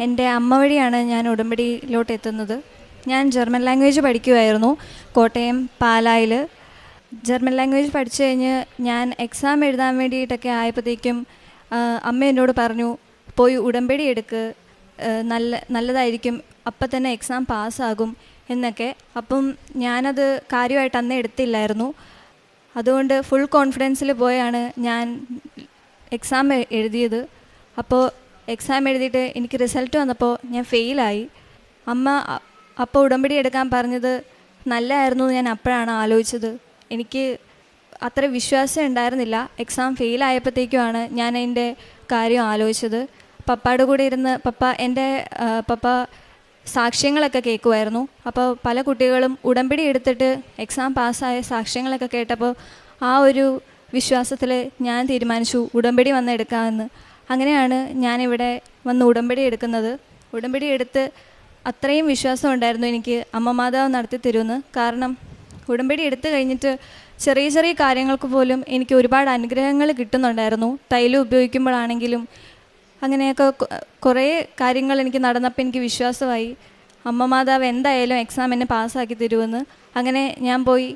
എൻ്റെ അമ്മ വഴിയാണ് ഞാൻ ഉടമ്പടിയിലോട്ട് എത്തുന്നത്. ഞാൻ ജർമ്മൻ ലാംഗ്വേജ് പഠിക്കുമായിരുന്നു കോട്ടയം പാലായിൽ. ജർമ്മൻ ലാംഗ്വേജ് പഠിച്ചു കഴിഞ്ഞ് ഞാൻ എക്സാം എഴുതാൻ വേണ്ടിയിട്ടൊക്കെ ആയപ്പോഴത്തേക്കും അമ്മ എന്നോട് പറഞ്ഞു, പോയി ഉടമ്പടി എടുക്ക്, നല്ലതായിരിക്കും, അപ്പം തന്നെ എക്സാം പാസ്സാകും എന്നൊക്കെ. അപ്പം ഞാനത് കാര്യമായിട്ട് അന്ന് എടുത്തില്ലായിരുന്നു. അതുകൊണ്ട് ഫുൾ കോൺഫിഡൻസിൽ പോയാണ് ഞാൻ എക്സാം എഴുതിയത്. അപ്പോൾ എക്സാം എഴുതിയിട്ട് എനിക്ക് റിസൾട്ട് വന്നപ്പോൾ ഞാൻ ഫെയിലായി. അമ്മ അപ്പോൾ ഉടമ്പടി എടുക്കാൻ പറഞ്ഞത് നല്ലതായിരുന്നു എന്ന് ഞാൻ അപ്പോഴാണ് ആലോചിച്ചത്. എനിക്ക് അത്ര വിശ്വാസം ഉണ്ടായിരുന്നില്ല. എക്സാം ഫെയിലായപ്പോഴത്തേക്കുമാണ് ഞാൻ അതിൻ്റെ കാര്യം ആലോചിച്ചത്. പപ്പയുടെ കൂടെ ഇരുന്ന് പപ്പ സാക്ഷ്യങ്ങളൊക്കെ കേൾക്കുമായിരുന്നു. അപ്പോൾ പല കുട്ടികളും ഉടമ്പടി എടുത്തിട്ട് എക്സാം പാസ്സായ സാക്ഷ്യങ്ങളൊക്കെ കേട്ടപ്പോൾ ആ ഒരു വിശ്വാസത്തിൽ ഞാൻ തീരുമാനിച്ചു ഉടമ്പടി വന്ന് എടുക്കാമെന്ന്. അങ്ങനെയാണ് ഞാനിവിടെ വന്ന് ഉടമ്പടി എടുക്കുന്നത്. ഉടമ്പടി എടുത്ത് അത്രയും വിശ്വാസം ഉണ്ടായിരുന്നു എനിക്ക് അമ്മ മാതാവ് നടത്തി തരുമെന്ന്. കാരണം ഉടമ്പടി എടുത്തു കഴിഞ്ഞിട്ട് ചെറിയ ചെറിയ കാര്യങ്ങൾക്ക് പോലും എനിക്ക് ഒരുപാട് അനുഗ്രഹങ്ങൾ കിട്ടുന്നുണ്ടായിരുന്നു. തൈലം ഉപയോഗിക്കുമ്പോഴാണെങ്കിലും അങ്ങനെയൊക്കെ കുറേ കാര്യങ്ങൾ എനിക്ക് നടന്നപ്പോൾ എനിക്ക് വിശ്വാസമായി അമ്മ മാതാവ് എന്തായാലും എക്സാം എന്നെ പാസ്സാക്കി തരുമെന്ന്. അങ്ങനെ ഞാൻ പോയി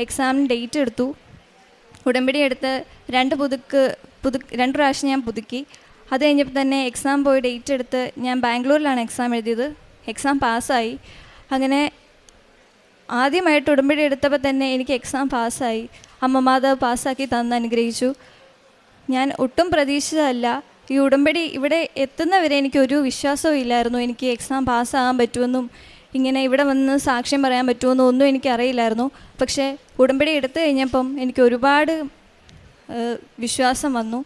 എക്സാമിന് ഡേറ്റ് എടുത്തു. ഉടമ്പടി എടുത്ത് 2 പ്രാവശ്യം ഞാൻ പുതുക്കി. അത് കഴിഞ്ഞപ്പോൾ തന്നെ എക്സാം പോയി ഡേറ്റ് എടുത്ത് ഞാൻ ബാംഗ്ലൂരിലാണ് എക്സാം എഴുതിയത്. എക്സാം പാസ്സായി. അങ്ങനെ ആദ്യമായിട്ട് ഉടമ്പടി എടുത്തപ്പോൾ തന്നെ എനിക്ക് എക്സാം പാസ്സായി. അമ്മ മാതാവ് പാസ്സാക്കി തന്ന് അനുഗ്രഹിച്ചു. ഞാൻ ഒട്ടും പ്രതീക്ഷിച്ചതല്ല. ഈ ഉടമ്പടി ഇവിടെ എത്തുന്നവരെ എനിക്കൊരു വിശ്വാസവും ഇല്ലായിരുന്നു എനിക്ക് എക്സാം പാസ്സാകാൻ പറ്റുമെന്നും ഇങ്ങനെ ഇവിടെ വന്ന് സാക്ഷ്യം പറയാൻ പറ്റുമെന്നും ഒന്നും എനിക്കറിയില്ലായിരുന്നു. പക്ഷേ ഉടമ്പടി എടുത്തു കഴിഞ്ഞപ്പം എനിക്ക് ഒരുപാട് വിശ്വാസം വന്നു.